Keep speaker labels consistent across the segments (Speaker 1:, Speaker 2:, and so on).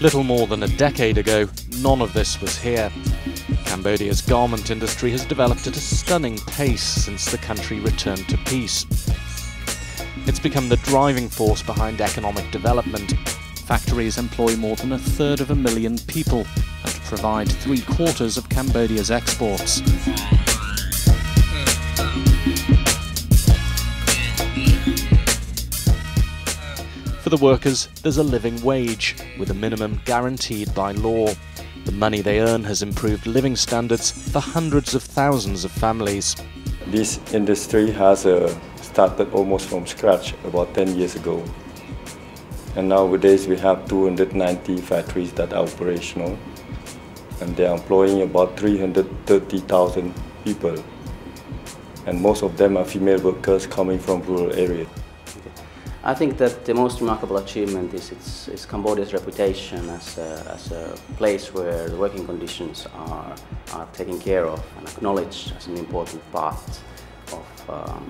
Speaker 1: Little more than a decade ago, none of this was here. Cambodia's garment industry has developed at a stunning pace since the country returned to peace. It's become the driving force behind economic development. Factories employ more than 1/3 people and provide 3/4 of Cambodia's exports. For the workers, there's a living wage, with a minimum guaranteed by law. The money they earn has improved living standards for hundreds of thousands of families.
Speaker 2: This industry has started almost from scratch about 10 years ago. And nowadays we have 290 factories that are operational, and they are employing about 330,000 people. And most of them are female workers coming from rural areas.
Speaker 3: I think that the most remarkable achievement is Cambodia's reputation as a place where the working conditions are taken care of and acknowledged as an important part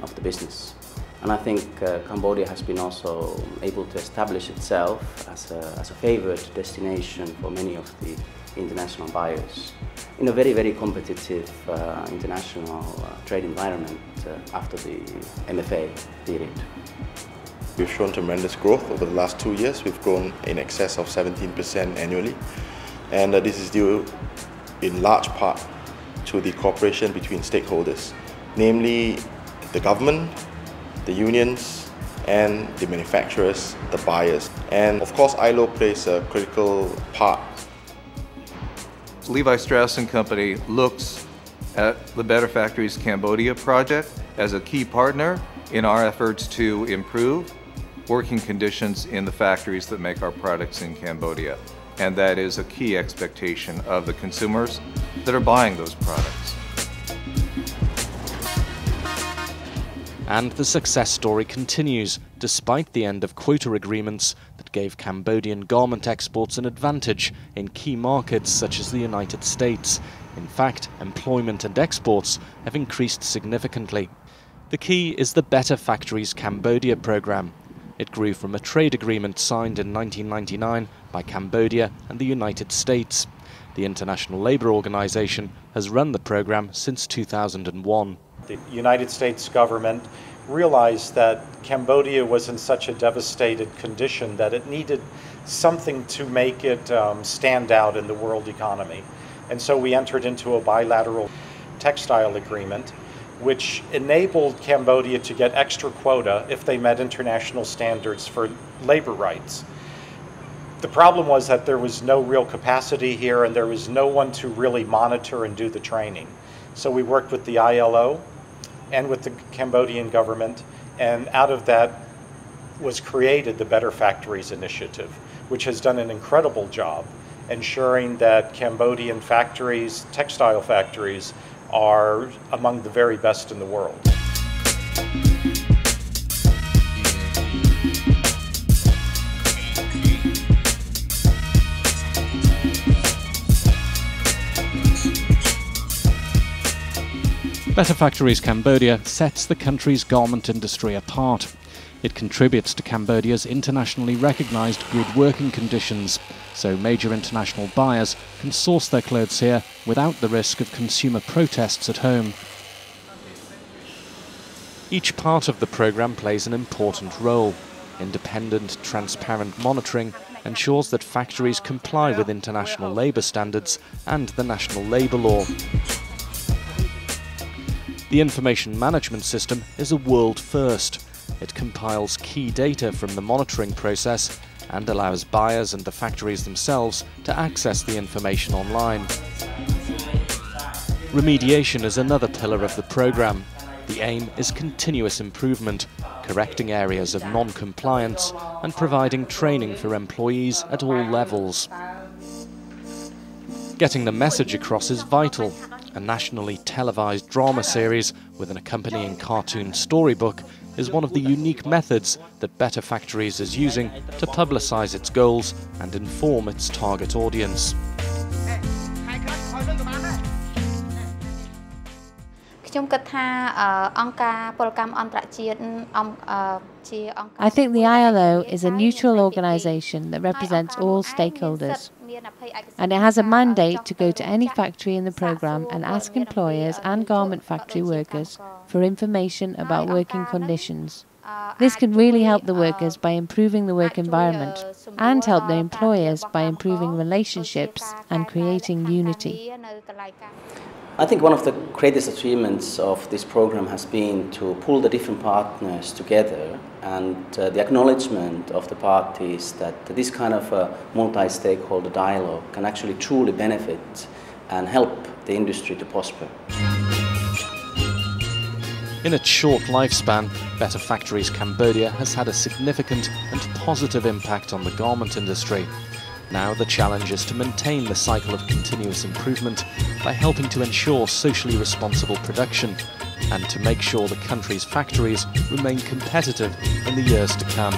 Speaker 3: of the business. And I think Cambodia has been also able to establish itself as a favored destination for many of the international buyers in a very, very competitive international trade environment after the MFA period.
Speaker 4: We've shown tremendous growth over the last 2 years. We've grown in excess of 17% annually, and this is due in large part to the cooperation between stakeholders, namely the government, the unions, and the manufacturers, the buyers. And of course, ILO plays a critical part.
Speaker 5: Levi Strauss & Company looks at the Better Factories Cambodia project as a key partner in our efforts to improve working conditions in the factories that make our products in Cambodia. And that is a key expectation of the consumers that are buying those products.
Speaker 1: And the success story continues, despite the end of quota agreements that gave Cambodian garment exports an advantage in key markets such as the United States. In fact, employment and exports have increased significantly. The key is the Better Factories Cambodia program. It grew from a trade agreement signed in 1999 by Cambodia and the United States. The International Labour Organization has run the program since 2001.
Speaker 6: The United States government realized that Cambodia was in such a devastated condition that it needed something to make it stand out in the world economy. And so we entered into a bilateral textile agreement which enabled Cambodia to get extra quota if they met international standards for labor rights. The problem was that there was no real capacity here and there was no one to really monitor and do the training. So we worked with the ILO and with the Cambodian government, and out of that was created the Better Factories Initiative, which has done an incredible job ensuring that Cambodian factories, textile factories, are among the very best in the world.
Speaker 1: Better Factories Cambodia sets the country's garment industry apart. It contributes to Cambodia's internationally recognised good working conditions, so major international buyers can source their clothes here without the risk of consumer protests at home. Each part of the programme plays an important role. Independent, transparent monitoring ensures that factories comply with international labour standards and the national labour law. The information management system is a world first. It compiles key data from the monitoring process and allows buyers and the factories themselves to access the information online. Remediation is another pillar of the programme. The aim is continuous improvement, correcting areas of non-compliance and providing training for employees at all levels. Getting the message across is vital. A nationally televised drama series with an accompanying cartoon storybook is one of the unique methods that Better Factories is using to publicise its goals and inform its target audience.
Speaker 7: I think the ILO is a neutral organisation that represents all stakeholders, and it has a mandate to go to any factory in the programme and ask employers and garment factory workers for information about working conditions. This can really help the workers by improving the work environment and help the employers by improving relationships and creating unity.
Speaker 3: I think one of the greatest achievements of this program has been to pull the different partners together and the acknowledgement of the parties that this kind of multi-stakeholder dialogue can actually truly benefit and help the industry to prosper.
Speaker 1: In its short lifespan, Better Factories Cambodia has had a significant and positive impact on the garment industry. Now the challenge is to maintain the cycle of continuous improvement by helping to ensure socially responsible production and to make sure the country's factories remain competitive in the years to come.